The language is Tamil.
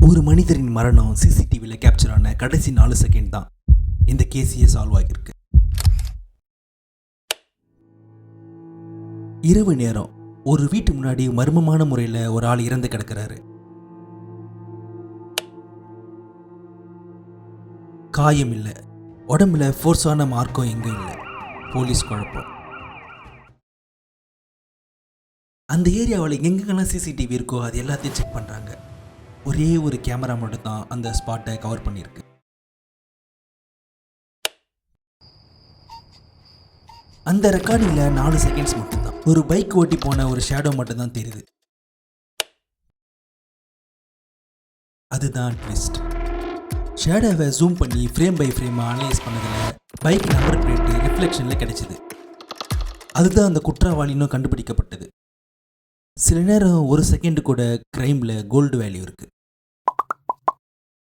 ஒரு மனிதரின் மரணம் சிசிடிவியில் கேப்சர் ஆன கடைசி 4 செகண்ட் தான் இந்த கேஸையே சால்வ் ஆகியிருக்கு. இரவு நேரம் ஒரு வீட்டு முன்னாடி மர்மமான முறையில் ஒரு ஆள் இறந்து கிடக்கிறாரு. காயம் இல்லை, உடம்புல ஃபோர்ஸான மார்க்கம் எங்கும் இல்லை. போலீஸ் குழப்பம். அந்த ஏரியாவில் எங்கெங்கெல்லாம் சிசிடிவி இருக்கோ அது எல்லாத்தையும் செக் பண்ணுறாங்க. ஒரே ஒரு கேமரா மட்டும் தான் அந்த ஸ்பாட்டை கவர் பண்ணியிருக்கு. அந்த ரெக்கார்டிங்கில் 4 செகண்ட்ஸ் மட்டும்தான். ஒரு பைக் ஓட்டி போன ஒரு ஷேடோ மட்டும்தான் தெரியுது. அதுதான் ட்விஸ்ட். ஷேடோவை ஜூம் பண்ணி ஃப்ரேம் பை ஃப்ரேம் அனலைஸ் பண்ணதில் பைக் நம்பர் பிளேட்டு ரிஃப்ளெக்ஷனில் கிடைச்சிது. அதுதான் அந்த குற்றவாளி இன்னும் கண்டுபிடிக்கப்பட்டது. சில நேரம் 1 செகண்ட் கூட கிரைமில் கோல்டு வேல்யூ இருக்குது.